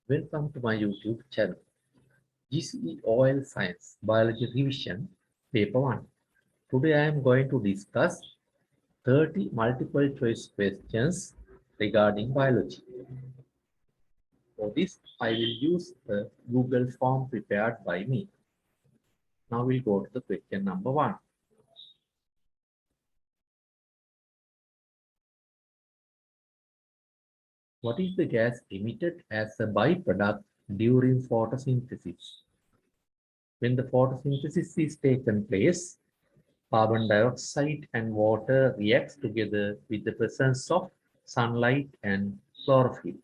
Welcome to my YouTube channel, GCE Oil Science Biology Revision, Paper 1. Today I am going to discuss 30 multiple choice questions regarding biology. For this, I will use the Google form prepared by me. Now we'll go to the question number 1. What is the gas emitted as a byproduct during photosynthesis? When the photosynthesis is taken place, carbon dioxide and water reacts together with the presence of sunlight and chlorophyll.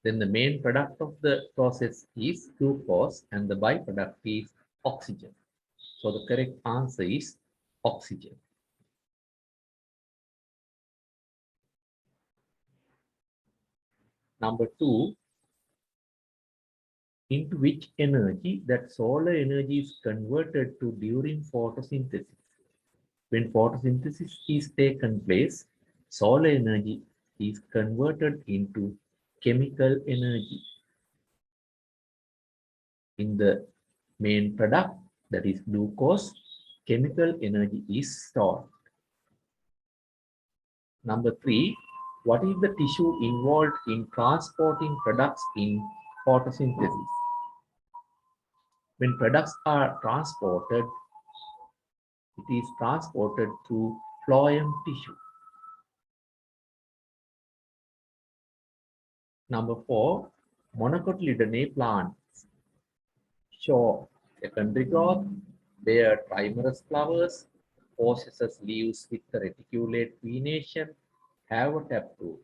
Then the main product of the process is glucose and the byproduct is oxygen. So the correct answer is oxygen. Number 2, into which energy that solar energy is converted to during photosynthesis. When photosynthesis is taken place, solar energy is converted into chemical energy. In the main product, that is glucose, chemical energy is stored. Number 3, what is the tissue involved in transporting products in photosynthesis? When products are transported, it is transported through phloem tissue. Number 4, monocotyledonous plants show secondary growth, bear trimerous flowers, possesses leaves with a reticulate venation, have a taproot.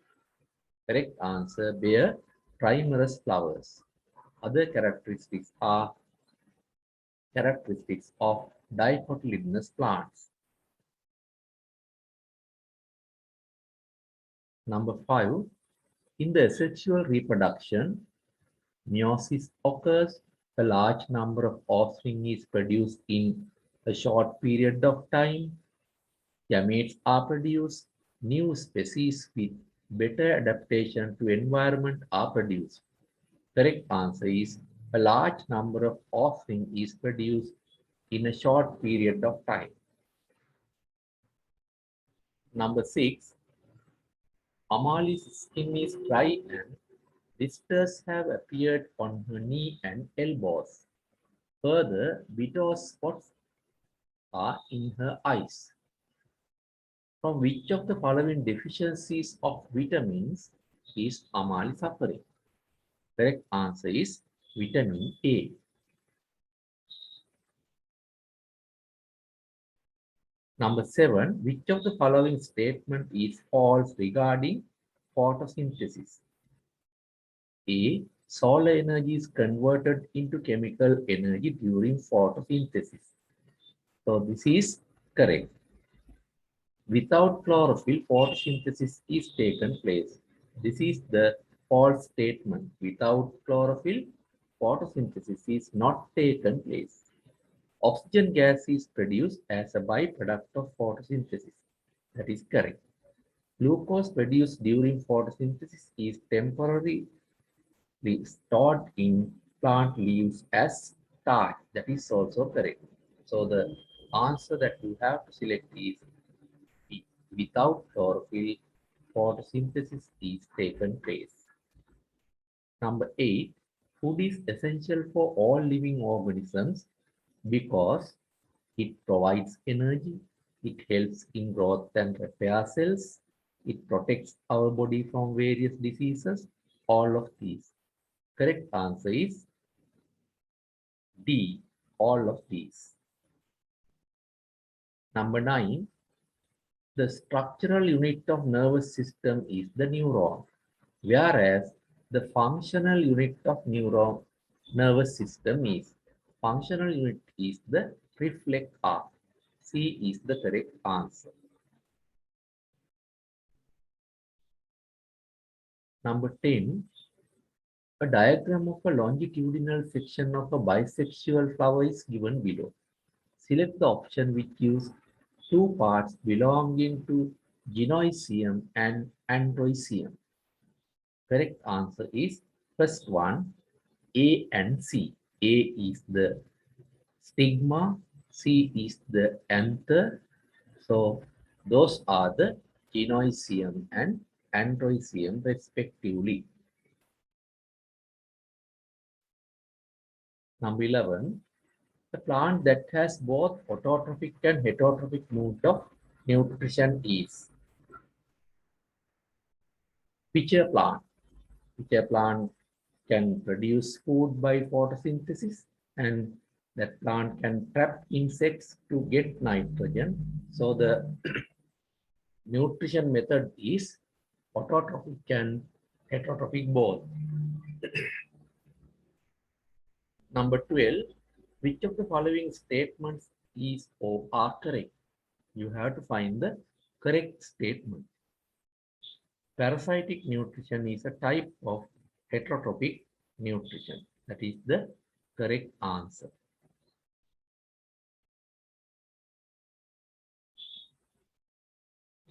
Correct answer, bear trimerous flowers. Other characteristics are characteristics of dicotyledonous plants. Number 5, in the asexual reproduction, meiosis occurs. A large number of offspring is produced in a short period of time. Gametes are produced. New species with better adaptation to environment are produced. Correct answer is a large number of offspring is produced in a short period of time. Number 6, Amali's skin is dry and blisters have appeared on her knee and elbows. Further, widow's spots are in her eyes. From which of the following deficiencies of vitamins is Amali suffering? Correct answer is vitamin A. Number 7, which of the following statement is false regarding photosynthesis? A, solar energy is converted into chemical energy during photosynthesis. So this is correct. Without chlorophyll, photosynthesis is taken place. This is the false statement. Without chlorophyll, photosynthesis is not taken place. Oxygen gas is produced as a byproduct of photosynthesis. That is correct. Glucose produced during photosynthesis is temporarily stored in plant leaves as starch. That is also correct. So the answer that you have to select is B. Without chlorophyll, photosynthesis is taken place. Number 8, food is essential for all living organisms because it provides energy, it helps in growth and repair cells, it protects our body from various diseases, all of these. Correct answer is D, all of these. Number 9, the structural unit of nervous system is the neuron, whereas the functional unit of nervous system is the reflex arc. C is the correct answer. Number 10, a diagram of a longitudinal section of a bisexual flower is given below. Select the option which gives two parts belonging to gynoecium and androecium. Correct answer is first one, A and C. A is the stigma, C is the anther. So those are the gynoecium and androecium respectively. Number 11, the plant that has both autotrophic and heterotrophic mode of nutrition is pitcher plant. Pitcher plant can produce food by photosynthesis, and that plant can trap insects to get nitrogen. So the nutrition method is autotrophic and heterotrophic both. Number 12, which of the following statements is or are correct? You have to find the correct statement. Parasitic nutrition is a type of heterotrophic nutrition. That is the correct answer.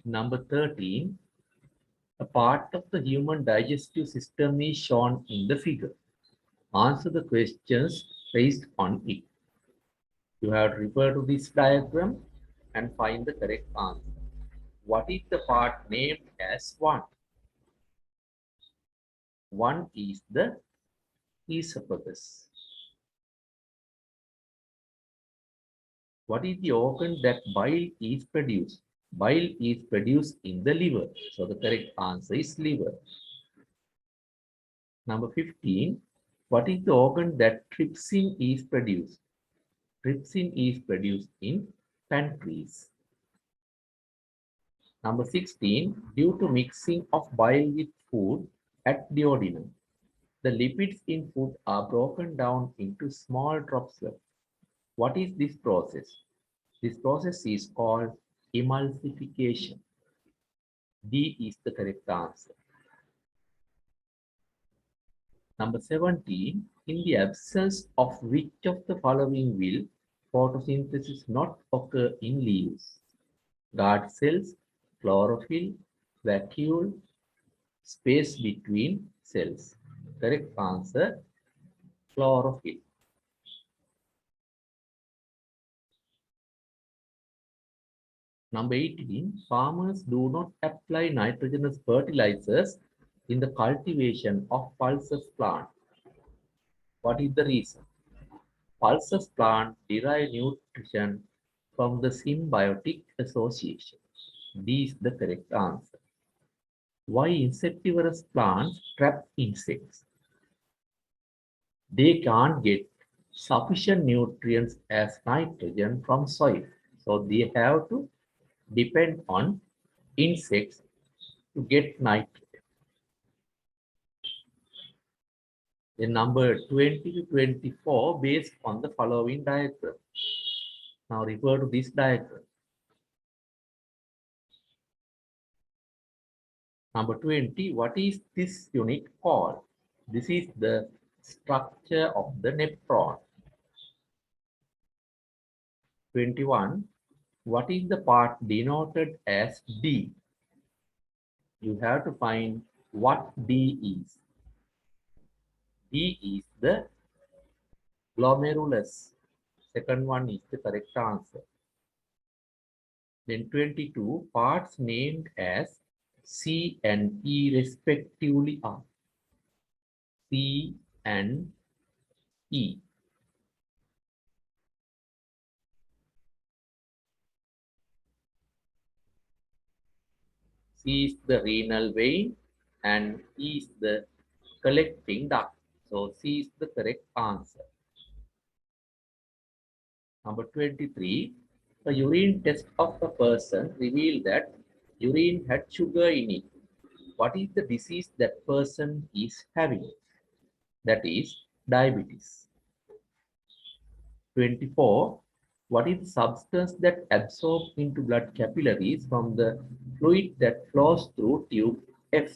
Number 13, a part of the human digestive system is shown in the figure. Answer the questions based on it. You have to refer to this diagram and find the correct answer. What is the part named as 1? 1 is the esophagus. What is the organ that bile is produced? Bile is produced in the liver. So the correct answer is liver. Number 15. What is the organ that trypsin is produced? Trypsin is produced in pancreas. Number 16. Due to mixing of bile with food at duodenum, the lipids in food are broken down into small droplets. What is this process? This process is called emulsification. D is the correct answer. Number 17, in the absence of which of the following will photosynthesis not occur in leaves? Guard cells, chlorophyll, vacuole, space between cells. Correct answer, chlorophyll. Number 18, farmers do not apply nitrogenous fertilizers in the cultivation of pulses plant. What is the reason? Pulses plant derive nutrition from the symbiotic association. D is the correct answer. Why insectivorous plants trap insects? They can't get sufficient nutrients as nitrogen from soil. So they have to depend on insects to get nitrogen. Then number 20 to 24 based on the following diagram. Now refer to this diagram. Number 20, what is this unit called? This is the structure of the nephron. 21, what is the part denoted as D? You have to find what D is. D is the glomerulus. Second one is the correct answer. Then 22, parts named as C and E respectively are C and E. C is the renal vein and E is the collecting duct. So C is the correct answer. Number 23, a urine test of a person revealed that urine had sugar in it. What is the disease that person is having? That is diabetes. 24, what is the substance that absorbs into blood capillaries from the fluid that flows through tube F?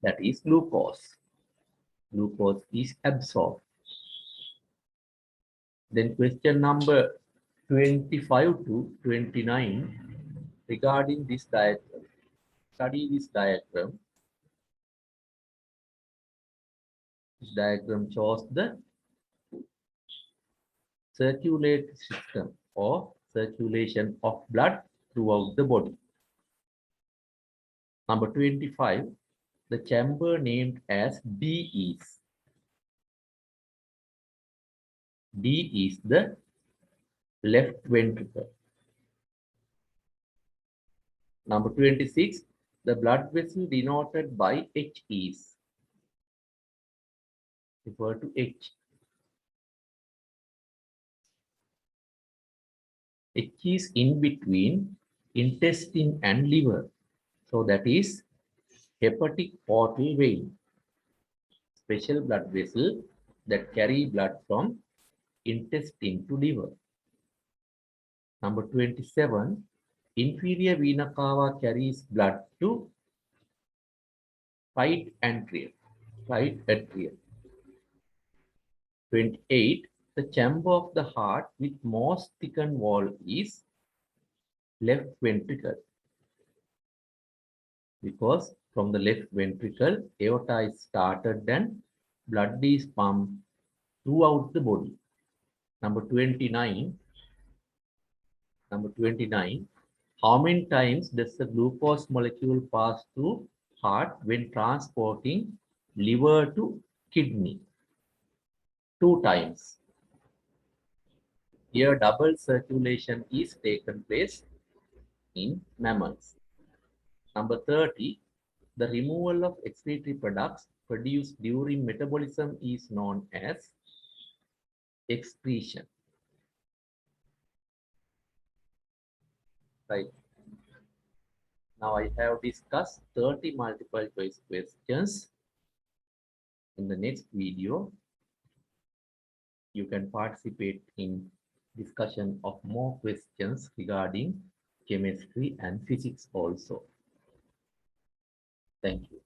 That is glucose. Glucose is absorbed. Then question number 25 to 29 regarding this diagram. Study this diagram. This diagram shows the circulatory system or circulation of blood throughout the body. Number 25, the chamber named as D is. D is the left ventricle. Number 26, the blood vessel denoted by H is. Refer to H. H is in between intestine and liver. So that is hepatic portal vein. Special blood vessel that carry blood from intestine to liver. Number 27, inferior vena cava carries blood to right atrium. 28, the chamber of the heart with most thickened wall is left ventricle, because from the left ventricle, aorta is started and blood is pumped throughout the body. Number 29, how many times does the glucose molecule pass through heart when transporting liver to kidney? 2 times. Here double circulation is taken place in mammals. Number 30, the removal of excretory products produced during metabolism is known as excretion. Right. Now I have discussed 30 multiple choice questions. In the next video, you can participate in discussion of more questions regarding chemistry and physics also. Thank you.